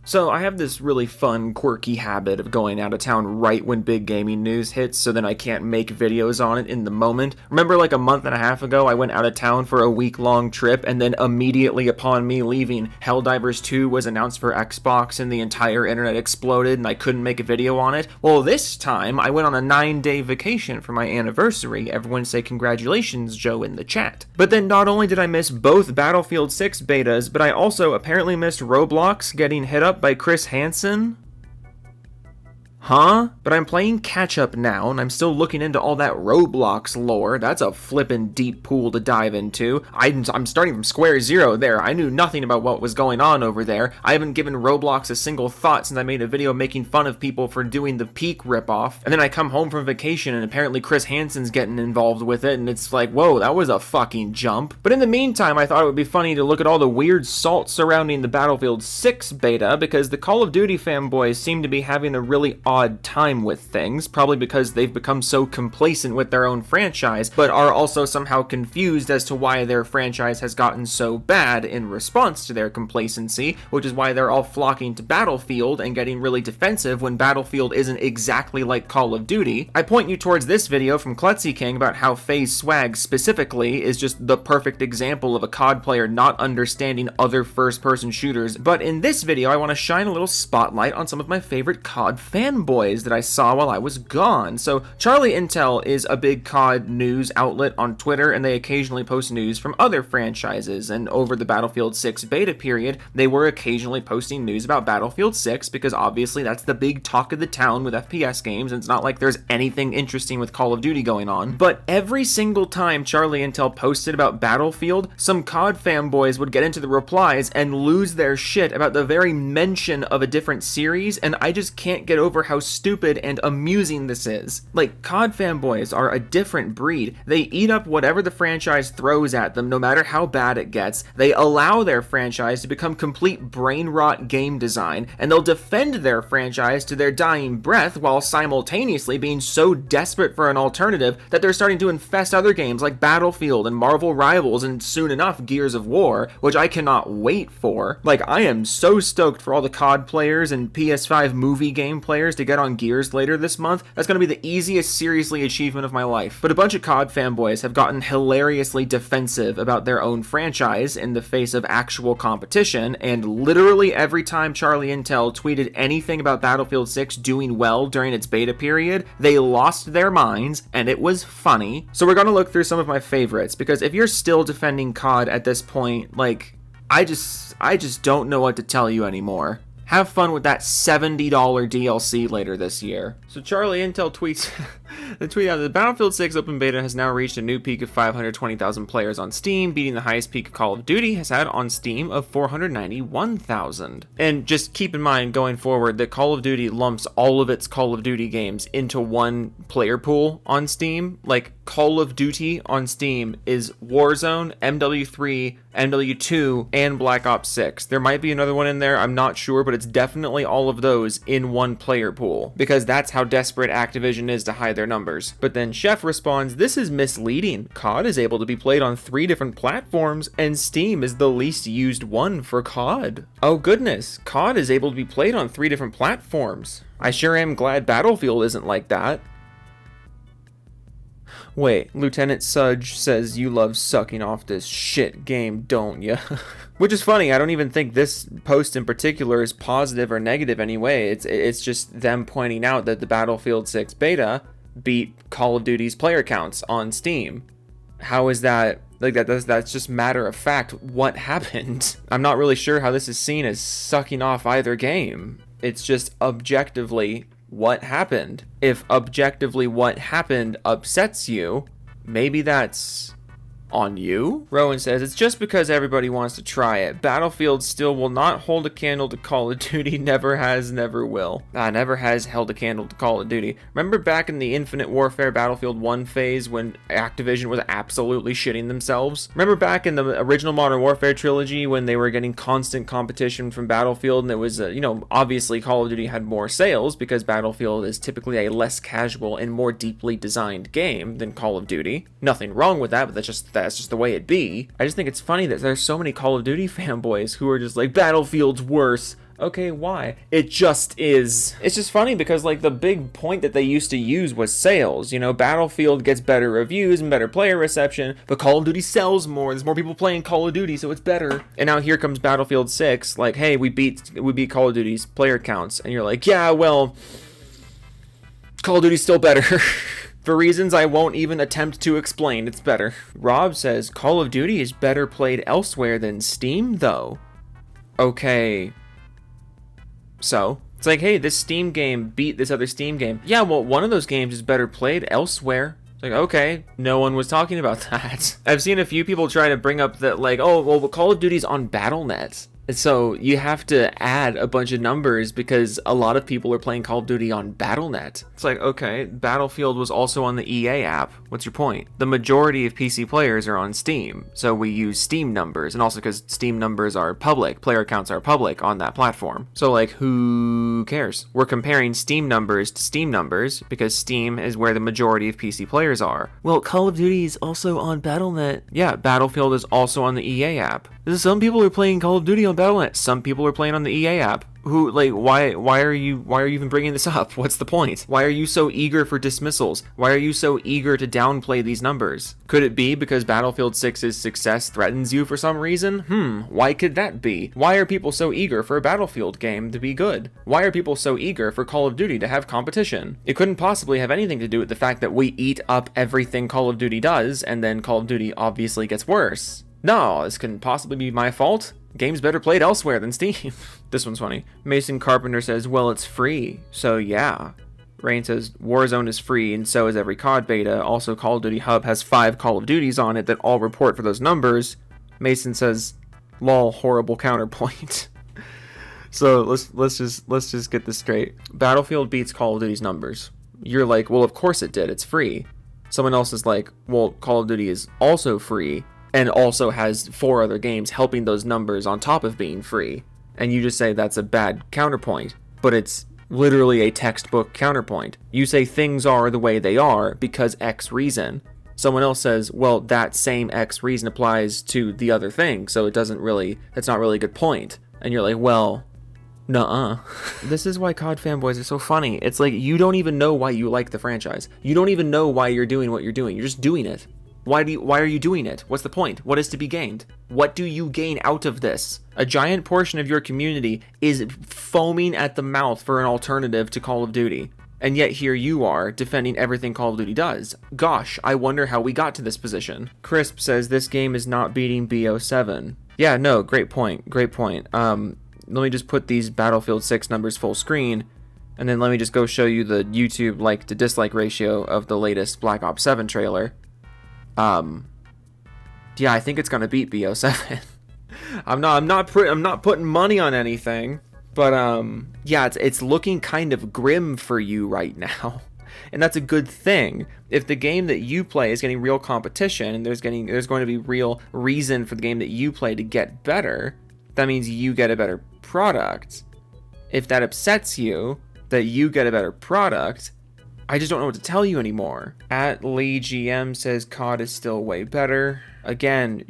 So I have this really fun, quirky habit of going out of town right when big gaming news hits, so then I can't make videos on it in the moment. Remember like a month and a half ago, I went out of town for a week-long trip, and then immediately upon me leaving, Helldivers 2 was announced for Xbox, and the entire internet exploded, and I couldn't make a video on it. Well, this time, I went on a 9-day vacation for my anniversary. Everyone say congratulations, Joe, in the chat. But then not only did I miss both Battlefield 6 betas, but I also apparently missed Roblox getting hit up by Chris Hansen. Huh? But I'm playing catch-up now, and I'm still looking into all that Roblox lore. That's a flippin' deep pool to dive into. I'm starting from square zero there. I knew nothing about what was going on over there. I haven't given Roblox a single thought since I made a video making fun of people for doing the Peak ripoff. And then I come home from vacation, and apparently Chris Hansen's getting involved with it, and it's like, whoa, that was a fucking jump. But in the meantime, I thought it would be funny to look at all the weird salt surrounding the Battlefield 6 beta, because the Call of Duty fanboys seem to be having a really odd time with things, probably because they've become so complacent with their own franchise, but are also somehow confused as to why their franchise has gotten so bad in response to their complacency, which is why they're all flocking to Battlefield and getting really defensive when Battlefield isn't exactly like Call of Duty. I point you towards this video from Klutzy King about how FaZe Swag specifically is just the perfect example of a COD player not understanding other first-person shooters, but in this video I want to shine a little spotlight on some of my favorite COD fanboys that I saw while I was gone. So Charlie Intel is a big COD news outlet on Twitter, and they occasionally post news from other franchises, and over the Battlefield 6 beta period, they were occasionally posting news about Battlefield 6, because obviously that's the big talk of the town with FPS games, and it's not like there's anything interesting with Call of Duty going on. But every single time Charlie Intel posted about Battlefield, some COD fanboys would get into the replies and lose their shit about the very mention of a different series, and I just can't get over how stupid and amusing this is. Like, COD fanboys are a different breed. They eat up whatever the franchise throws at them, no matter how bad it gets. They allow their franchise to become complete brain rot game design, and they'll defend their franchise to their dying breath while simultaneously being so desperate for an alternative that they're starting to infest other games like Battlefield and Marvel Rivals and soon enough Gears of War, which I cannot wait for. Like, I am so stoked for all the COD players and PS5 movie game players to get on Gears later this month. That's going to be the easiest seriously achievement of my life. But a bunch of COD fanboys have gotten hilariously defensive about their own franchise in the face of actual competition, and literally every time Charlie Intel tweeted anything about Battlefield 6 doing well during its beta period, they lost their minds, and it was funny. So we're going to look through some of my favorites, because if you're still defending COD at this point, like, I just don't know what to tell you anymore. Have fun with that $70 DLC later this year. So Charlie Intel tweets, the Battlefield 6 open beta has now reached a new peak of 520,000 players on Steam, beating the highest peak Call of Duty has had on Steam of 491,000. And just keep in mind going forward that Call of Duty lumps all of its Call of Duty games into one player pool on Steam. Like, Call of Duty on Steam is Warzone, MW3, MW2, and Black Ops 6. There might be another one in there, I'm not sure, but it's definitely all of those in one player pool, because that's how desperate Activision is to hide their numbers. But then Chef responds, this is misleading. COD is able to be played on 3 different platforms, and Steam is the least used one for COD. Oh goodness, COD is able to be played on 3 different platforms. I sure am glad Battlefield isn't like that. Wait, Lieutenant Sudge says you love sucking off this shit game, don't ya? Which is funny, I don't even think this post in particular is positive or negative anyway. It's just them pointing out that the Battlefield 6 beta beat Call of Duty's player counts on Steam. How is that? Like, that's just matter of fact what happened. I'm not really sure how this is seen as sucking off either game. It's just objectively what happened. If objectively what happened upsets you, maybe that's on you? Rowan says, it's just because everybody wants to try it. Battlefield still will not hold a candle to Call of Duty, never has, never will. Never has held a candle to Call of Duty. Remember back in the Infinite Warfare Battlefield 1 phase when Activision was absolutely shitting themselves? Remember back in the original Modern Warfare trilogy when they were getting constant competition from Battlefield, and it was, obviously Call of Duty had more sales because Battlefield is typically a less casual and more deeply designed game than Call of Duty. Nothing wrong with that, but that's just the way it be. I just think it's funny that there's so many Call of Duty fanboys who are just like, Battlefield's worse. Okay, why? It just is. It's just funny because, like, the big point that they used to use was sales. You know, Battlefield gets better reviews and better player reception, but Call of Duty sells more. There's more people playing Call of Duty, so it's better. And now here comes Battlefield 6, like, hey, we beat Call of Duty's player counts. And you're like, yeah, well, Call of Duty's still better. For reasons I won't even attempt to explain, it's better. Rob says, Call of Duty is better played elsewhere than Steam, though. Okay. So, it's like, hey, this Steam game beat this other Steam game. Yeah, well, one of those games is better played elsewhere. It's like, okay, no one was talking about that. I've seen a few people try to bring up that, like, oh, well, Call of Duty's on BattleNet. So you have to add a bunch of numbers because a lot of people are playing Call of Duty on BattleNet. It's like, okay, Battlefield was also on the EA app. What's your point? The majority of PC players are on Steam, so we use Steam numbers, and also because Steam numbers are public, player accounts are public on that platform. So, like, who cares? We're comparing Steam numbers to Steam numbers because Steam is where the majority of PC players are. Well, Call of Duty is also on BattleNet. Yeah, Battlefield is also on the EA app. Some people are playing Call of Duty on BattleNet. Some people are playing on the EA app. Who, like, why are you even bringing this up? What's the point? Why are you so eager for dismissals? Why are you so eager to downplay these numbers? Could it be because Battlefield 6's success threatens you for some reason? Why could that be? Why are people so eager for a Battlefield game to be good? Why are people so eager for Call of Duty to have competition? It couldn't possibly have anything to do with the fact that we eat up everything Call of Duty does, and then Call of Duty obviously gets worse. No, this couldn't possibly be my fault. Game's better played elsewhere than Steam. This one's funny. Mason Carpenter says, well, it's free, so yeah. Rain says, Warzone is free, and so is every COD beta. Also, Call of Duty Hub has 5 Call of Duties on it that all report for those numbers. Mason says, lol, horrible counterpoint. So let's just get this straight. Battlefield beats Call of Duty's numbers. You're like, well, of course it did. It's free. Someone else is like, well, Call of Duty is also free, and also has 4 other games helping those numbers on top of being free. And you just say that's a bad counterpoint, but it's literally a textbook counterpoint. You say things are the way they are because X reason. Someone else says, well, that same X reason applies to the other thing, so that's not really a good point. And you're like, well, nuh-uh. This is why COD fanboys are so funny. It's like, you don't even know why you like the franchise. You don't even know why you're doing what you're doing. You're just doing it. Why are you doing it? What's the point? What is to be gained? What do you gain out of this? A giant portion of your community is foaming at the mouth for an alternative to Call of Duty. And yet here you are, defending everything Call of Duty does. Gosh, I wonder how we got to this position. Crisp says this game is not beating BO7. Yeah, no, great point. Let me just put these Battlefield 6 numbers full screen, and then let me just go show you the YouTube like to dislike ratio of the latest Black Ops 7 trailer. Yeah, I think it's gonna beat BO7. I'm not putting money on anything, but yeah, it's looking kind of grim for you right now, and that's a good thing. If the game that you play is getting real competition, and there's going to be real reason for the game that you play to get better, that means you get a better product. If that upsets you that you get a better product, I just don't know what to tell you anymore. At Lee GM says COD is still way better. Again,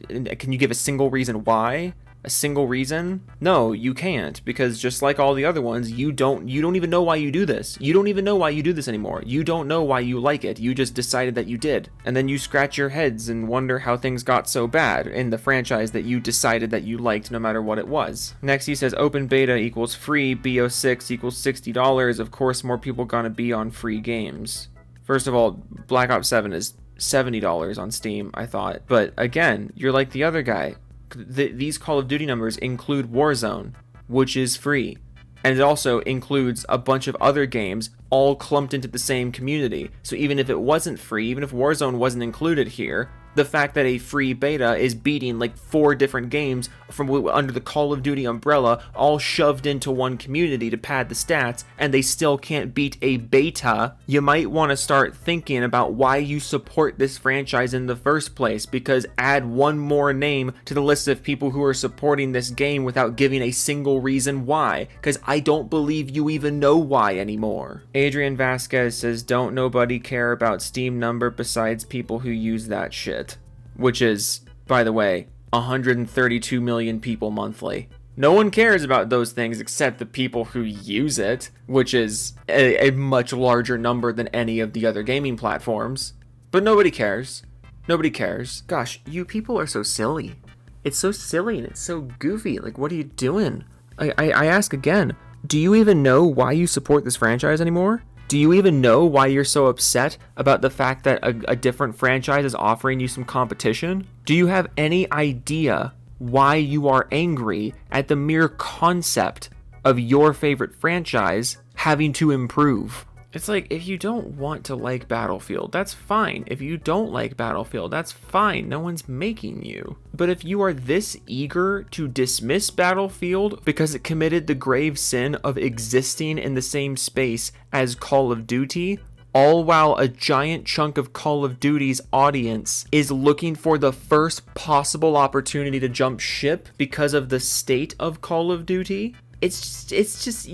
can you give a single reason why? A single reason? No, you can't, because just like all the other ones, you don't even know why you do this. You don't even know why you do this anymore. You don't know why you like it. You just decided that you did. And then you scratch your heads and wonder how things got so bad in the franchise that you decided that you liked no matter what it was. Next he says open beta equals free, BO6 equals $60. Of course more people gonna be on free games. First of all, Black Ops 7 is $70 on Steam, I thought. But again, you're like the other guy. These Call of Duty numbers include Warzone, which is free. And it also includes a bunch of other games all clumped into the same community. So even if it wasn't free, even if Warzone wasn't included here, the fact that a free beta is beating like 4 different games from under the Call of Duty umbrella, all shoved into one community to pad the stats, and they still can't beat a beta, you might want to start thinking about why you support this franchise in the first place, because add one more name to the list of people who are supporting this game without giving a single reason why, because I don't believe you even know why anymore. Adrian Vasquez says, don't nobody care about Steam number besides people who use that shit. Which is, by the way, 132 million people monthly. No one cares about those things except the people who use it, which is a much larger number than any of the other gaming platforms. But nobody cares. Nobody cares. Gosh, you people are so silly. It's so silly and it's so goofy. Like, what are you doing? I ask again, do you even know why you support this franchise anymore? Do you even know why you're so upset about the fact that a different franchise is offering you some competition? Do you have any idea why you are angry at the mere concept of your favorite franchise having to improve? It's like, if you don't want to like Battlefield, that's fine. If you don't like Battlefield, that's fine. No one's making you. But if you are this eager to dismiss Battlefield because it committed the grave sin of existing in the same space as Call of Duty, all while a giant chunk of Call of Duty's audience is looking for the first possible opportunity to jump ship because of the state of Call of Duty, it's just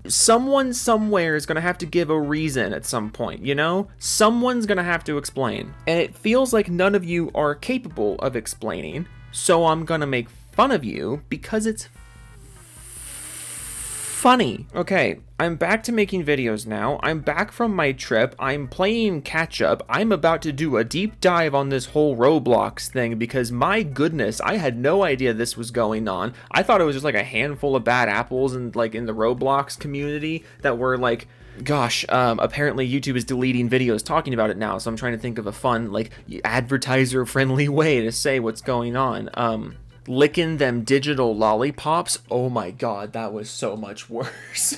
someone somewhere is going to have to give a reason at some point, you know? Someone's going to have to explain. And it feels like none of you are capable of explaining, so I'm going to make fun of you because it's funny. Okay, I'm back to making videos now. I'm back from my trip. I'm playing catch up. I'm about to do a deep dive on this whole Roblox thing because my goodness, I had no idea this was going on. I thought it was just like a handful of bad apples and like in the Roblox community that were like, gosh, apparently YouTube is deleting videos talking about it now, so I'm trying to think of a fun, like, advertiser friendly way to say what's going on. Licking them digital lollipops. Oh my god, that was so much worse.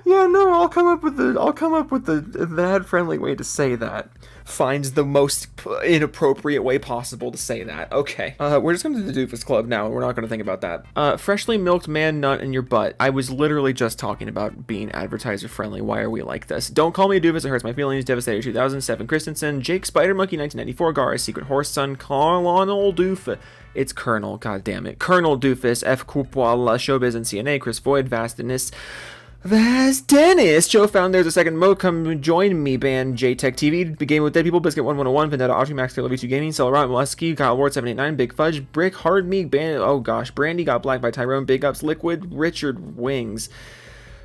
Yeah, no, I'll come up with the ad-friendly way to say that. Finds the most inappropriate way possible to say that. Okay. We're just going to do the Doofus Club now. We're not going to think about that. Freshly milked man nut in your butt. I was literally just talking about being advertiser friendly. Why are we like this? Don't call me a doofus. It hurts my feelings. Devastator 2007. Christensen. Jake Spider Monkey 1994. Gara Secret Horse Son. Colonel Doofus. It's Colonel. God damn it. Colonel Doofus. F. Coupoila. Showbiz and CNA. Chris Void. Vastinus. Vast Dennis! Joe found there's a second mode. Come join me, band JTech TV. Game with Dead People, Biscuit 1101, Vendetta Autry, Max Taylor V2 Gaming, Celeron, Muskie, Kyle Ward 789, Big Fudge, Brick, Hard Me, Band. Oh gosh, Brandy got black by Tyrone, Big Ups, Liquid, Richard Wings.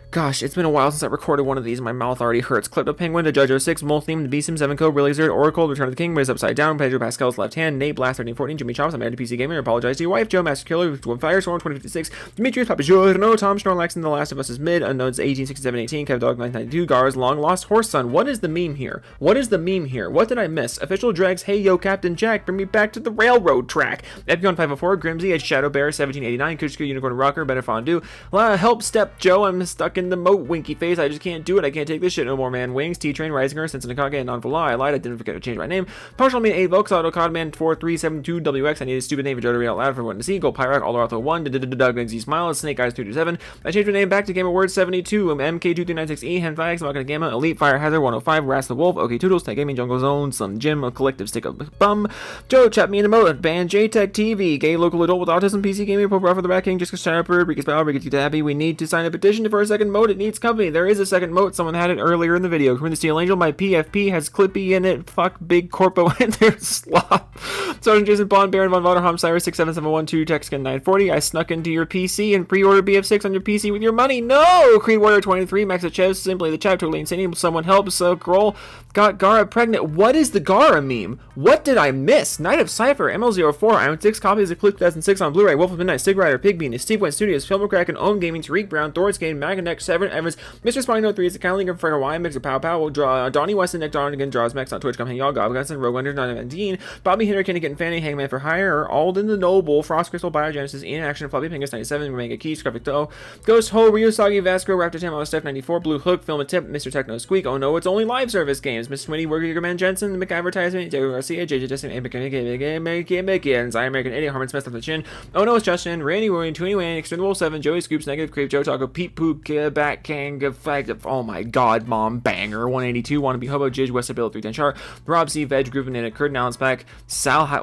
Gosh, it's been a while since I recorded one of these. My mouth already hurts. Clipped up Penguin, the Judge 06, Mole Theme, the Beast Sim, 7 Code, Really Zerd, Oracle, Return of the King, Raise Upside Down, Pedro Pascal's Left Hand, Nate Blast 1314, Jimmy Chops, I'm married to PC Gamer, apologize to your wife, Joe Master Killer, Firestorm 2056, Demetrius Papagiorno, Tom Snorlax, and The Last of Us is Mid, Unknowns 186718, Kev Dog 992, Gar's Long Lost Horse Son. What is the meme here? What is the meme here? What did I miss? Official Dregs, Hey Yo Captain Jack, bring me back to the railroad track. Epion 504, Grimsy, Edge Shadow Bear 1789, Kushku Unicorn Rocker, Better Fondue, Help Step Joe, I'm stuck in the moat, Winky Face, I just can't do it, I can't take this shit no more, man. Wings, T-Train, Rising Earth, Sense Nakage, and Non-Vola, I lied, I didn't forget to change my name. Partial Mean 8 Volks, Auto Codman 4372WX, I need a stupid name for Joe to read out loud for everyone to see. Gold Pyrock, All Arthur 1, Doug Z Smile, Snake Eyes 227. I changed my name back to Game Awards 72, MK2396E, Henfax, Malkin Gamma, Elite Fire Hazard 105, Ras the Wolf, OK Toodles, Tech Gaming, Jungle Zone, Slim Jim, a Collective Stick of Bum, Joe, Chat Me in the Moat, Band JTech TV, Gay Local Adult with Autism, PC Gaming, Pope Ralph of the Rat King, Jessica Sharper, Ricky Spell, Ricky Tabby. We need to sign a petition for a second mode. It needs company. There is a second mode. Someone had it earlier in the video. Corinne the Steel Angel, my PFP has Clippy in it. Fuck Big Corpo and their slop. Sergeant Jason Bond, Baron Von Vaderham, Cyrus 67712, Texcan 940. I snuck into your PC and pre-ordered BF6 on your PC with your money. No! Creed Warrior 23, Max Chev, Simply the Chat, Totally Insane. Someone help, Silk Roll. Got Gara pregnant. What is the Gara meme? What did I miss? Night of Cypher, ML04. I own 6 copies of Clip 2006 on Blu-ray. Wolf of Midnight, Stig Rider, Pigbean, Steve Went Studios, Filmocrack, Ohm Gaming, Tariq Brown, Thor's Game, Maganeck, Severin Evans, Mr. Spino 3 is the Counting of Fragger Y, Mixer Pow Pow, will draw Donnie Weston, Nick Donegan, Draws Max on Twitch, Come Hang Y'all, Gob Gunson, Rogue Under, 919, Bobby Hinder, Kenny Getting Fanny, Hangman for Hire, Alden the Noble, Frost Crystal, Biogenesis, Ian Action, Floppy Pingus 97, Omega Key, Scruffy Toe, Ghost Ho, Ryusagi, Vasco, Raptor Tam, Steph 94, Blue Hook, Film a Tip, Mr. Techno Squeak, Oh No, It's Only Live Service Games, Miss Swinny, Worker Man Jensen, The McAdvertisement, Diego Garcia, JJ Justin, and Zion American Idiot, Harmon Smith off the chin, Oh No, It's Justin, Randy William, 21, Extendable 7, Joey Scoops, Negative Creep, Joe Taco, Pete Pook, Bat Kang, Flag, oh my god, Mom, Banger, 182, Wannabe Hobo, Jizz, West Bill, 310 Char, Rob C, Veg, Groove, and Kurt, Allen's back,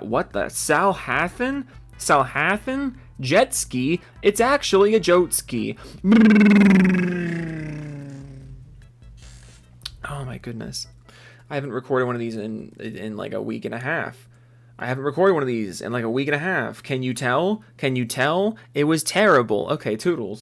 what the? Salhathan? Jet ski? It's actually a jote ski. Oh my goodness. I haven't recorded one of these in like a week and a half. I haven't recorded one of these in like a week and a half. Can you tell? Can you tell? It was terrible. Okay, toodles.